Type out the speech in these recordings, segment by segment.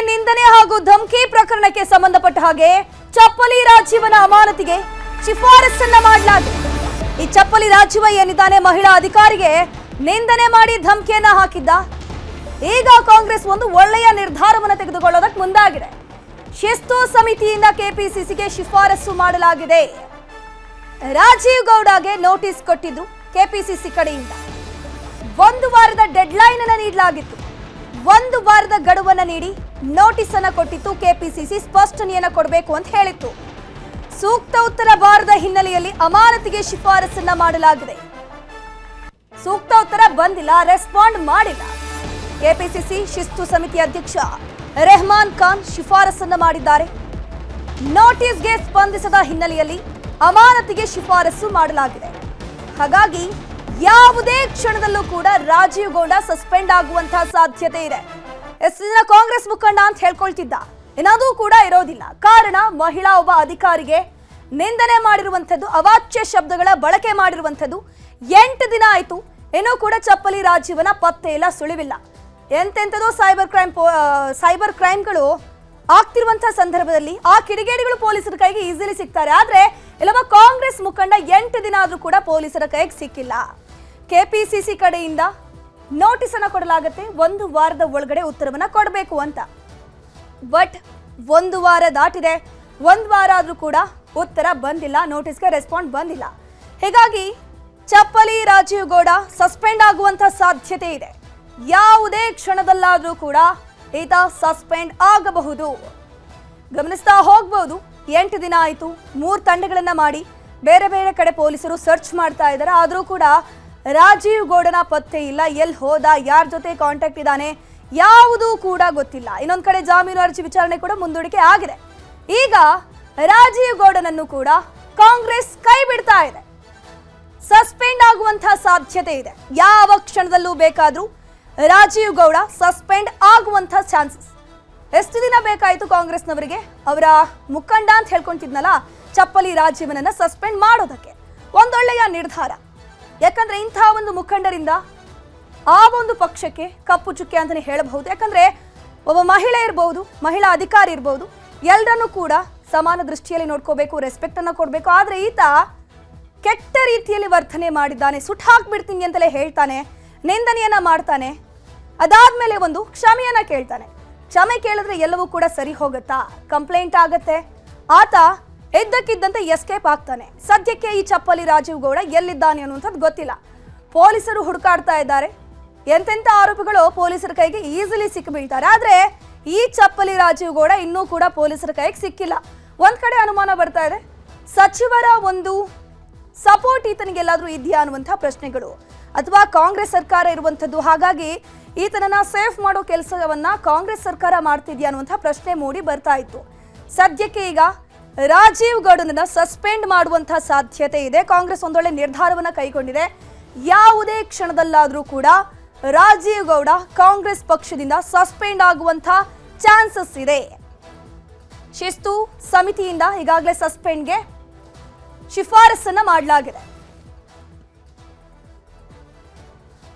ನಿಂದನೆ ಹಾಗೂ ಧಮಕಿ ಪ್ರಕರಣಕ್ಕೆ ಸಂಬಂಧಪಟ್ಟ ಹಾಗೆ ಚಪ್ಪಲಿ ರಾಜೀವನ ಅಮಾನತಿಗೆ ಶಿಫಾರಸನ್ನ ಮಾಡಲಾಗಿದೆ. ಈ ಚಪ್ಪಲಿ ರಾಜೀವ ಏನಿದ್ದಾನೆ ಮಹಿಳಾ ಅಧಿಕಾರಿಗೆ ನಿಂದನೆ ಮಾಡಿ ಧಮಕಿಯನ್ನ ಹಾಕಿದ್ದ. ಈಗ ಕಾಂಗ್ರೆಸ್ ಒಂದು ಒಳ್ಳೆಯ ನಿರ್ಧಾರವನ್ನು ತೆಗೆದುಕೊಳ್ಳೋದಕ್ಕೆ ಮುಂದಾಗಿದೆ. ಶಿಸ್ತು ಸಮಿತಿಯಿಂದ ಕೆಪಿಸಿಸಿಗೆ ಶಿಫಾರಸು ಮಾಡಲಾಗಿದೆ. ರಾಜೀವ್ ಗೌಡಗೆ ನೋಟಿಸ್ ಕೊಟ್ಟಿದ್ದು ಕೆಪಿಸಿಸಿ ಕಡೆಯಿಂದ 1 ವಾರದ ಡೆಡ್ಲೈನ್ ಅನ್ನು ನೀಡಲಾಗಿತ್ತು. 1 ವಾರದ ಗಡುವನ್ನು ನೀಡಿ ನೋಟಿಸ್ ಅನ್ನು ಕೊಟ್ಟಿತ್ತು. ಕೆಪಿಸಿಸಿ ಸ್ಪಷ್ಟನೆಯನ್ನ ಕೊಡಬೇಕು ಅಂತ ಹೇಳಿತ್ತು. ಸೂಕ್ತ ಉತ್ತರ ಬಾರದ ಹಿನ್ನೆಲೆಯಲ್ಲಿ ಅಮಾನತಿಗೆ ಶಿಫಾರಸನ್ನ ಮಾಡಲಾಗಿದೆ. ಸೂಕ್ತ ಉತ್ತರ ಬಂದಿಲ್ಲ, ರೆಸ್ಪಾಂಡ್ ಮಾಡಿಲ್ಲ. ಕೆಪಿಸಿಸಿ ಶಿಸ್ತು ಸಮಿತಿ ಅಧ್ಯಕ್ಷ ರೆಹಮಾನ್ ಖಾನ್ ಶಿಫಾರಸನ್ನ ಮಾಡಿದ್ದಾರೆ. ನೋಟಿಸ್ಗೆ ಸ್ಪಂದಿಸದ ಹಿನ್ನೆಲೆಯಲ್ಲಿ ಅಮಾನತಿಗೆ ಶಿಫಾರಸು ಮಾಡಲಾಗಿದೆ. ಹಾಗಾಗಿ ಯಾವುದೇ ಕ್ಷಣದಲ್ಲೂ ಕೂಡ ರಾಜೀವ್ ಗೌಡ ಸಸ್ಪೆಂಡ್ ಆಗುವಂತಹ ಸಾಧ್ಯತೆ ಇದೆ. ಎಷ್ಟಿನ ಕಾಂಗ್ರೆಸ್ ಮುಖಂಡ ಅಂತ ಹೇಳ್ಕೊಳ್ತಿದ್ದ, ಏನದು ಕೂಡ ಇರೋದಿಲ್ಲ. ಕಾರಣ ಮಹಿಳಾ ಒಬ್ಬ ಅಧಿಕಾರಿಗೆ ನಿಂದನೆ ಮಾಡಿರುವಂಥದ್ದು, ಅವಾಚ್ಯ ಶಬ್ದಗಳ ಬಳಕೆ ಮಾಡಿರುವಂಥದ್ದು. 8 ದಿನ ಆಯ್ತು, ಏನೂ ಕೂಡ ಚಪ್ಪಲಿ ರಾಜೀವನ ಪತ್ತೆ ಇಲ್ಲ, ಸುಳಿವಿಲ್ಲ. ಎಂತೆಂಥದೋ ಸೈಬರ್ ಕ್ರೈಮ್ಗಳು ಆಗ್ತಿರುವಂತಹ ಸಂದರ್ಭದಲ್ಲಿ ಆ ಕಿಡಿಗೇಡಿಗಳು ಪೊಲೀಸರ ಕೈಗೆ ಈಸಿಲಿ ಸಿಗ್ತಾರೆ. ಆದ್ರೆ ಇಲ್ಲವ ಕಾಂಗ್ರೆಸ್ ಮುಖಂಡ 8 ದಿನ ಆದ್ರೂ ಕೂಡ ಪೊಲೀಸರ ಕೈಗೆ ಸಿಕ್ಕಿಲ್ಲ. ಕೆಪಿಸಿಸಿ ಕಡೆಯಿಂದ ನೋಟಿಸ್ ಅನ್ನ ಕೊಡಲಾಗುತ್ತೆ, 1 ವಾರದ ಒಳಗಡೆ ಉತ್ತರವನ್ನ ಕೊಡಬೇಕು ಅಂತ. ಬಟ್ 1 ವಾರ ದಾಟಿದೆ, 1 ವಾರ ಆದ್ರೂ ಕೂಡ ಉತ್ತರ ಬಂದಿಲ್ಲ, ನೋಟಿಸ್ಗೆ ರೆಸ್ಪಾಂಡ್ ಬಂದಿಲ್ಲ. ಹೀಗಾಗಿ ಚಪ್ಪಲಿ ರಾಜೀವ್ ಗೌಡ ಸಸ್ಪೆಂಡ್ ಆಗುವಂತ ಸಾಧ್ಯತೆ ಇದೆ. ಯಾವುದೇ ಕ್ಷಣದಲ್ಲಾದ್ರೂ ಕೂಡ ಈತ ಸಸ್ಪೆಂಡ್ ಆಗಬಹುದು. ಗಮನಿಸ್ತಾ ಹೋಗಬಹುದು. 8 ದಿನ ಆಯಿತು, 3 ತಂಡಗಳನ್ನ ಮಾಡಿ ಬೇರೆ ಬೇರೆ ಕಡೆ ಪೊಲೀಸರು ಸರ್ಚ್ ಮಾಡ್ತಾ ಇದ್ದಾರೆ. ಆದರೂ ಕೂಡ ರಾಜೀವ್ ಗೌಡನ ಪತ್ತೆ ಇಲ್ಲ. ಎಲ್ಲಿ ಹೋದ, ಯಾರ ಜೊತೆ ಕಾಂಟ್ಯಾಕ್ಟ್ ಇದ್ದಾನೆ, ಯಾವುದೂ ಕೂಡ ಗೊತ್ತಿಲ್ಲ. ಇನ್ನೊಂದು ಕಡೆ ಜಾಮೀನು ಅರ್ಜಿ ವಿಚಾರಣೆ ಕೂಡ ಮುಂದೂಡಿಕೆ ಆಗಿದೆ. ಈಗ ರಾಜೀವ್ ಗೌಡನನ್ನು ಕೂಡ ಕಾಂಗ್ರೆಸ್ ಕೈ ಬಿಡ್ತಾ ಇದೆ. ಸಸ್ಪೆಂಡ್ ಆಗುವಂತಹ ಸಾಧ್ಯತೆ ಇದೆ. ಯಾವ ಕ್ಷಣದಲ್ಲೂ ಬೇಕಾದ್ರೂ ರಾಜೀವ್ ಗೌಡ ಸಸ್ಪೆಂಡ್ ಆಗುವಂತ ಚಾನ್ಸಸ್. ಎಷ್ಟು ದಿನ ಬೇಕಾಯಿತು ಕಾಂಗ್ರೆಸ್ನವರಿಗೆ ಅವರ ಮುಖಂಡ ಅಂತ ಹೇಳ್ಕೊಂತಿದ್ನಲ್ಲ ಚಪ್ಪಲಿ ರಾಜೀವನನ್ನ ಸಸ್ಪೆಂಡ್ ಮಾಡೋದಕ್ಕೆ? ಒಂದೊಳ್ಳೆಯ ನಿರ್ಧಾರ. ಯಾಕಂದ್ರೆ ಇಂತಹ ಒಂದು ಮುಖಂಡರಿಂದ ಆ ಒಂದು ಪಕ್ಷಕ್ಕೆ ಕಪ್ಪು ಚುಕ್ಕೆ ಅಂತಾನೆ ಹೇಳಬಹುದು. ಯಾಕಂದ್ರೆ ಒಬ್ಬ ಮಹಿಳೆ ಇರಬಹುದು, ಮಹಿಳಾ ಅಧಿಕಾರಿ ಇರಬಹುದು, ಎಲ್ಲರನ್ನೂ ಕೂಡ ಸಮಾನ ದೃಷ್ಟಿಯಲ್ಲಿ ನೋಡ್ಕೋಬೇಕು, ರೆಸ್ಪೆಕ್ಟ್ ಅನ್ನ ಕೊಡಬೇಕು. ಆದ್ರೆ ಈತ ಕೆಟ್ಟ ರೀತಿಯಲ್ಲಿ ವರ್ತನೆ ಮಾಡಿದ್ದಾನೆ. ಸುಟ್ಟು ಹಾಕ್ಬಿಡ್ತೀನಿ ಅಂತಲೇ ಹೇಳ್ತಾನೆ, ನಿಂದನೆಯನ್ನ ಮಾಡ್ತಾನೆ. ಅದಾದ್ಮೇಲೆ ಒಂದು ಕ್ಷಮೆಯನ್ನ ಕೇಳ್ತಾನೆ. ಕ್ಷಮೆ ಕೇಳಿದ್ರೆ ಎಲ್ಲವೂ ಕೂಡ ಸರಿ ಹೋಗುತ್ತಾ? ಕಂಪ್ಲೇಂಟ್ ಆಗತ್ತೆ. ಆತ ಎದ್ದಕ್ಕಿದ್ದಂತೆ ಎಸ್ಕೇಪ್ ಆಗ್ತಾನೆ. ಸದ್ಯಕ್ಕೆ ಈ ಚಪ್ಪಲಿ ರಾಜೀವ್ ಗೌಡ ಎಲ್ಲಿದ್ದಾನೆ ಅನ್ನುವಂಥದ್ದು ಗೊತ್ತಿಲ್ಲ. ಪೊಲೀಸರು ಹುಡುಕಾಡ್ತಾ ಇದ್ದಾರೆ. ಎಂತೆಂಥ ಆರೋಪಿಗಳು ಪೊಲೀಸರ ಕೈಗೆ ಈಸಿಲಿ ಸಿಕ್ಕಿಬೀಳ್ತಾರೆ. ಆದ್ರೆ ಈ ಚಪ್ಪಲಿ ರಾಜೀವ್ ಗೌಡ ಇನ್ನೂ ಕೂಡ ಪೊಲೀಸರ ಕೈಗೆ ಸಿಕ್ಕಿಲ್ಲ. ಒಂದ್ ಕಡೆ ಅನುಮಾನ ಬರ್ತಾ ಇದೆ, ಸಚಿವರ ಒಂದು ಸಪೋರ್ಟ್ ಈತನಿಗೆಲ್ಲಾದ್ರೂ ಇದೆಯಾ ಅನ್ನುವಂಥ ಪ್ರಶ್ನೆಗಳು, ಅಥವಾ ಕಾಂಗ್ರೆಸ್ ಸರ್ಕಾರ ಇರುವಂಥದ್ದು, ಹಾಗಾಗಿ ಈತನನ್ನ ಸೇಫ್ ಮಾಡೋ ಕೆಲಸವನ್ನ ಕಾಂಗ್ರೆಸ್ ಸರ್ಕಾರ ಮಾಡ್ತಿದ್ಯಾ ಅನ್ನುವಂಥ ಪ್ರಶ್ನೆ ಮೂಡಿ ಬರ್ತಾ ಇತ್ತು. ಸದ್ಯಕ್ಕೆ ಈಗ ರಾಜೀವ್ ಗೌಡನನ್ನ ಸಸ್ಪೆಂಡ್ ಮಾಡುವಂತಹ ಸಾಧ್ಯತೆ ಇದೆ. ಕಾಂಗ್ರೆಸ್ ಒಂದೊಳ್ಳೆ ನಿರ್ಧಾರವನ್ನ ಕೈಗೊಂಡಿದೆ. ಯಾವುದೇ ಕ್ಷಣದಲ್ಲಾದ್ರೂ ಕೂಡ ರಾಜೀವ್ ಗೌಡ ಕಾಂಗ್ರೆಸ್ ಪಕ್ಷದಿಂದ ಸಸ್ಪೆಂಡ್ ಆಗುವಂತ ಚಾನ್ಸಸ್ ಇದೆ. ಶಿಸ್ತು ಸಮಿತಿಯಿಂದ ಈಗಾಗಲೇ ಸಸ್ಪೆಂಡ್ಗೆ ಶಿಫಾರಸನ್ನ ಮಾಡಲಾಗಿದೆ.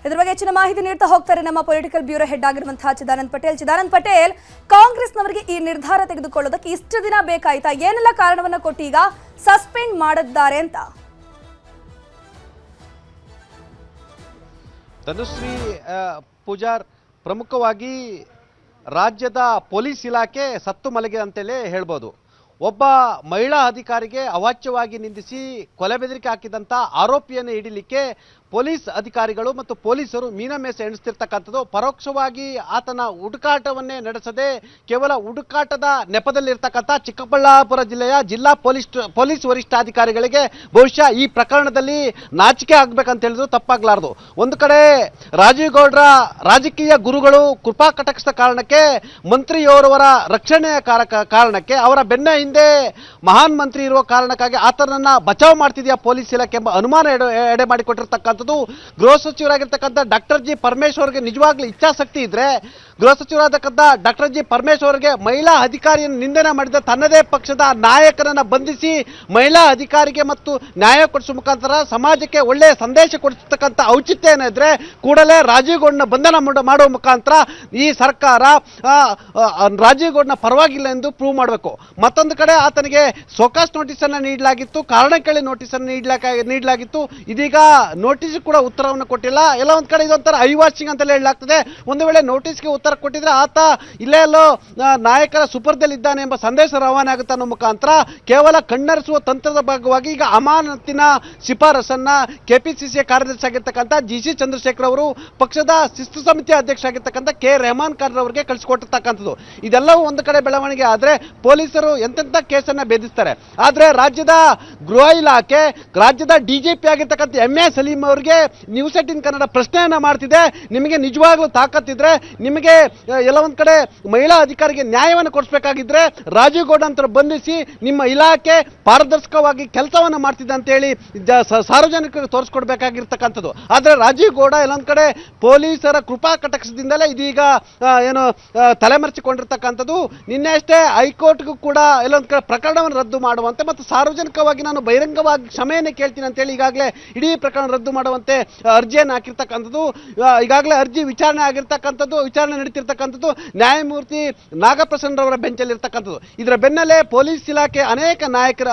ಇದರ ಬಗ್ಗೆ ಹೆಚ್ಚಿನ ಮಾಹಿತಿ ನೀಡ್ತಾ ಹೋಗ್ತಾರೆ ನಮ್ಮ ಪೊಲಿಟಿಕಲ್ ಬ್ಯೂರೋ ಹೆಡ್ ಆಗಿರುವಂತಹ ಚಿದಾನಂದ್ ಪಟೇಲ್. ಚಿದಾನಂದ್ ಪಟೇಲ್, ಕಾಂಗ್ರೆಸ್ನವರಿಗೆ ಈ ನಿರ್ಧಾರ ತೆಗೆದುಕೊಳ್ಳೋದಕ್ಕೆ ಇಷ್ಟು ದಿನ ಬೇಕಾಯ್ತಾ? ಏನೆಲ್ಲ ಕಾರಣವನ್ನ ಕೊಟ್ಟು ಈಗ ಸಸ್ಪೆಂಡ್ ಮಾಡಿದ್ದಾರೆ ಅಂತ? ಧನುಶ್ರೀ ಪೂಜಾರ್, ಪ್ರಮುಖವಾಗಿ ರಾಜ್ಯದ ಪೊಲೀಸ್ ಇಲಾಖೆ ಸತ್ತು ಮಲಗಿದೆ ಅಂತಲೇ ಹೇಳ್ಬೋದು. ಒಬ್ಬ ಮಹಿಳಾ ಅಧಿಕಾರಿಗೆ ಅವಾಚ್ಯವಾಗಿ ನಿಂದಿಸಿ ಕೊಲೆ ಬೆದರಿಕೆ ಹಾಕಿದಂಥ ಆರೋಪಿಯನ್ನು ಹಿಡಿಲಿಕ್ಕೆ ಪೊಲೀಸ್ ಅಧಿಕಾರಿಗಳು ಮತ್ತು ಪೊಲೀಸರು ಮೀನಮೇಷ ಎಣಿಸ್ತಿರ್ತಕ್ಕಂಥದ್ದು. ಪರೋಕ್ಷವಾಗಿ ಆತನ ಹುಡುಕಾಟವನ್ನೇ ನಡೆಸದೆ ಕೇವಲ ಹುಡುಕಾಟದ ನೆಪದಲ್ಲಿರ್ತಕ್ಕಂಥ ಚಿಕ್ಕಬಳ್ಳಾಪುರ ಜಿಲ್ಲೆಯ ಜಿಲ್ಲಾ ಪೊಲೀಸ್ ವರಿಷ್ಠಾಧಿಕಾರಿಗಳಿಗೆ ಬಹುಶಃ ಈ ಪ್ರಕರಣದಲ್ಲಿ ನಾಚಿಕೆ ಆಗ್ಬೇಕಂತ ಹೇಳಿದ್ರು ತಪ್ಪಾಗ್ಲಾರ್ದು. ಒಂದು ಕಡೆ ರಾಜೀವ್ ಗೌಡ್ರ ರಾಜಕೀಯ ಗುರುಗಳು ಕೃಪಾ ಕಟಾಕ್ಷದ ಕಾರಣಕ್ಕೆ, ಮಂತ್ರಿಯವರವರ ರಕ್ಷಣೆಯ ಕಾರಣಕ್ಕೆ, ಅವರ ಬೆನ್ನ ಹಿಂದೆ ಮಹಾನ್ ಮಂತ್ರಿ ಇರುವ ಕಾರಣಕ್ಕಾಗಿ ಆತನನ್ನ ಬಚಾವ್ ಮಾಡ್ತಿದ್ಯಾ ಪೊಲೀಸ್ ಇಲಾಖೆ ಎಂಬ ಅನುಮಾನ ಎಡೆ ಮಾಡಿಕೊಟ್ಟಿರ್ತಕ್ಕಂಥದ್ದು. ಗೃಹ ಸಚಿವರಾಗಿರ್ತಕ್ಕಂಥ ಡಾಕ್ಟರ್ ಜಿ ಪರಮೇಶ್ವರ್ಗೆ ನಿಜವಾಗ್ಲೂ ಇಚ್ಛಾಶಕ್ತಿ ಇದ್ರೆ ಗೃಹ ಸಚಿವರಾದಕ್ಕಂಥ ಡಾಕ್ಟರ್ ಜಿ ಪರಮೇಶ್ವರ್ ಅವರಿಗೆ ಮಹಿಳಾ ಅಧಿಕಾರಿಯನ್ನು ನಿಂದನೆ ಮಾಡಿದ ತನ್ನದೇ ಪಕ್ಷದ ನಾಯಕರನ್ನ ಬಂಧಿಸಿ ಮಹಿಳಾ ಅಧಿಕಾರಿಗೆ ಮತ್ತು ನ್ಯಾಯ ಕೊಡಿಸುವ ಮುಖಾಂತರ ಸಮಾಜಕ್ಕೆ ಒಳ್ಳೆಯ ಸಂದೇಶ ಕೊಡಿಸತಕ್ಕಂಥ ಔಚಿತ್ಯ ಏನಿದ್ರೆ ಕೂಡಲೇ ರಾಜೀವ್ ಗೌಡ್ನ ಬಂಧನ ಮಾಡುವ ಮುಖಾಂತರ ಈ ಸರ್ಕಾರ ರಾಜೀವ್ ಗೌಡ್ನ ಪರವಾಗಿಲ್ಲ ಎಂದು ಪ್ರೂವ್ ಮಾಡಬೇಕು. ಮತ್ತೊಂದು ಕಡೆ ಆತನಿಗೆ ಸೋಕಾಸ್ ನೋಟಿಸ್ ಅನ್ನು ನೀಡಲಾಗಿತ್ತು, ಕಾರಣ ಕೇಳಿ ನೋಟಿಸ್ ಅನ್ನು ನೀಡಲಾಗಿತ್ತು. ಇದೀಗ ನೋಟಿಸ್ ಕೂಡ ಉತ್ತರವನ್ನು ಕೊಟ್ಟಿಲ್ಲ. ಎಲ್ಲ ಒಂದ್ ಕಡೆ ಇದೊಂಥರ ಐವಾಚಿಂಗ್ ಅಂತ ಹೇಳಲಾಗ್ತದೆ. ಒಂದು ವೇಳೆ ನೋಟಿಸ್ಗೆ ಉತ್ತರ ಕೊಟ್ಟಿದ್ರೆ ಆತ ಇಲ್ಲೇ ಎಲ್ಲೋ ನಾಯಕರ ಸುಪರ್ದಲ್ಲಿದ್ದಾನೆ ಎಂಬ ಸಂದೇಶ ರವಾನೆ ಆಗುತ್ತೆ ಅನ್ನೋ ಮುಖಾಂತರ ಕೇವಲ ಕಣ್ಣರಿಸುವ ತಂತ್ರದ ಭಾಗವಾಗಿ ಈಗ ಅಮಾನತಿನ ಶಿಫಾರಸನ್ನ ಕೆಪಿಸಿಸಿಯ ಕಾರ್ಯದರ್ಶಿ ಆಗಿರ್ತಕ್ಕಂಥ ಜಿ.ಸಿ. ಚಂದ್ರಶೇಖರ್ ಅವರು ಪಕ್ಷದ ಶಿಸ್ತು ಸಮಿತಿಯ ಅಧ್ಯಕ್ಷ ಆಗಿರ್ತಕ್ಕಂಥ ಕೆ. ರೆಹಮಾನ್ ಖಾನ್ ಅವರಿಗೆ ಕಳಿಸಿಕೊಟ್ಟಿರ್ತಕ್ಕಂಥದ್ದು. ಇದೆಲ್ಲವೂ ಒಂದು ಕಡೆ ಬೆಳವಣಿಗೆ ಆದ್ರೆ ಪೊಲೀಸರು ಎಂತೆಂಥ ಕೇಸನ್ನ ಭೇದಿಸ್ತಾರೆ. ಆದ್ರೆ ರಾಜ್ಯದ ಗೃಹ ಇಲಾಖೆ, ರಾಜ್ಯದ ಡಿಜಿಪಿ ಆಗಿರ್ತಕ್ಕಂಥ ಎಂ.ಎ. ಸಲೀಂ ಅವರಿಗೆ ನ್ಯೂಸ್ 18 ಕನ್ನಡ ಪ್ರಶ್ನೆಯನ್ನ ಮಾಡ್ತಿದೆ. ನಿಮಗೆ ನಿಜವಾಗ್ಲೂ ತಾಕತ್ತಿದ್ರೆ, ನಿಮಗೆ ಎಲ್ಲ ಒಂದ್ ಕಡೆ ಮಹಿಳಾ ಅಧಿಕಾರಿಗೆ ನ್ಯಾಯವನ್ನು ಕೊಡಿಸಬೇಕಾಗಿದ್ರೆ ರಾಜೀವ್ ಗೌಡ ಅಂತ ಬಂಧಿಸಿ ನಿಮ್ಮ ಇಲಾಖೆ ಪಾರದರ್ಶಕವಾಗಿ ಕೆಲಸವನ್ನ ಮಾಡ್ತಿದೆ ಅಂತ ಹೇಳಿ ಸಾರ್ವಜನಿಕರಿಗೆ ತೋರಿಸ್ಕೊಡ್ಬೇಕಾಗಿರ್ತಕ್ಕಂಥದ್ದು. ಆದ್ರೆ ರಾಜೀವ್ ಗೌಡ ಎಲ್ಲೊಂದ್ ಕಡೆ ಪೊಲೀಸರ ಕೃಪಾ ಕಟಾಕ್ಷದಿಂದಲೇ ಇದೀಗ ಏನು ತಲೆಮರೆಸಿಕೊಂಡಿರ್ತಕ್ಕಂಥದ್ದು. ನಿನ್ನೆ ಅಷ್ಟೇ ಹೈಕೋರ್ಟ್ಗೂ ಕೂಡ ಎಲ್ಲೊಂದ್ ಕಡೆ ಪ್ರಕರಣವನ್ನು ರದ್ದು ಮಾಡುವಂತೆ ಮತ್ತು ಸಾರ್ವಜನಿಕವಾಗಿ ನಾನು ಬಹಿರಂಗವಾಗಿ ಕ್ಷಮೆಯನ್ನೇ ಕೇಳ್ತೀನಿ ಅಂತೇಳಿ ಈಗಾಗಲೇ ಇಡೀ ಪ್ರಕರಣ ರದ್ದು ಮಾಡುವಂತೆ ಅರ್ಜಿಯನ್ನು ಹಾಕಿರ್ತಕ್ಕಂಥದ್ದು. ಈಗಾಗಲೇ ಅರ್ಜಿ ವಿಚಾರಣೆ ಆಗಿರ್ತಕ್ಕಂಥದ್ದು, ವಿಚಾರಣೆ ನಡೀತಿರ್ತಕ್ಕಂಥದ್ದು ನ್ಯಾಯಮೂರ್ತಿ ನಾಗಪ್ರಸನ್ನ ಅವರ ಬೆಂಚಲ್ಲಿ ಇರ್ತಕ್ಕಂಥದ್ದು. ಇದರ ಬೆನ್ನಲ್ಲೇ ಪೊಲೀಸ್ ಇಲಾಖೆ ಅನೇಕ ನಾಯಕರ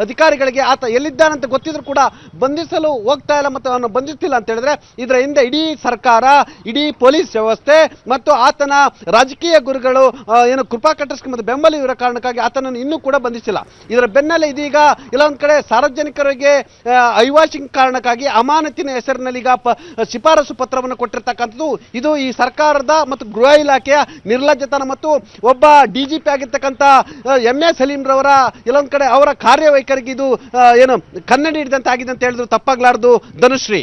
ಅಧಿಕಾರಿಗಳಿಗೆ ಆತ ಎಲ್ಲಿದ್ದಾನಂತ ಗೊತ್ತಿದ್ರು ಕೂಡ ಬಂಧಿಸಲು ಹೋಗ್ತಾ ಇಲ್ಲ ಮತ್ತು ಅವನು ಬಂಧಿಸ್ತಿಲ್ಲ ಅಂತ ಹೇಳಿದ್ರೆ ಇದರ ಹಿಂದೆ ಇಡೀ ಸರ್ಕಾರ, ಇಡೀ ಪೊಲೀಸ್ ವ್ಯವಸ್ಥೆ ಮತ್ತು ಆತನ ರಾಜಕೀಯ ಗುರುಗಳು ಏನು ಕೃಪಾ ಕಟರ್ಸ್ಗೆ ಮತ್ತು ಬೆಂಬಲ ಇವರ ಕಾರಣಕ್ಕಾಗಿ ಆತನನ್ನು ಇನ್ನೂ ಕೂಡ ಬಂಧಿಸಿಲ್ಲ. ಇದರ ಬೆನ್ನಲ್ಲೇ ಇದೀಗ ಎಲ್ಲ ಒಂದ್ ಕಡೆ ಸಾರ್ವಜನಿಕರಿಗೆ ಐವಾಚಿಂಗ್ ಕಾರಣಕ್ಕಾಗಿ ಅಮಾನತಿನ ಹೆಸರಿನಲ್ಲಿ ಈಗ ಶಿಫಾರಸು ಪತ್ರವನ್ನು ಕೊಟ್ಟಿರ್ತಕ್ಕಂಥದ್ದು. ಇದು ಈ ಸರ್ಕಾರದ ಮತ್ತು ಗೃಹ ಇಲಾಖೆಯ ನಿರ್ಲಜ್ಜತನ ಮತ್ತು ಒಬ್ಬ ಡಿಜಿಪಿ ಆಗಿರ್ತಕ್ಕಂಥ ಎಂ.ಎ. ಸಲೀಂ ರವರ ಎಲ್ಲೊಂದ್ ಕಡೆ ಅವರ ಕಾರ್ಯವೈಖರಿಗೆ ಇದು ಏನು ಕನ್ನಡಿ ಹಿಡಿದಂತೆ ಆಗಿದೆ ಅಂತ ಹೇಳಿದ್ರು ತಪ್ಪಾಗ್ಲಾರ್ದು ಧನುಶ್ರೀ.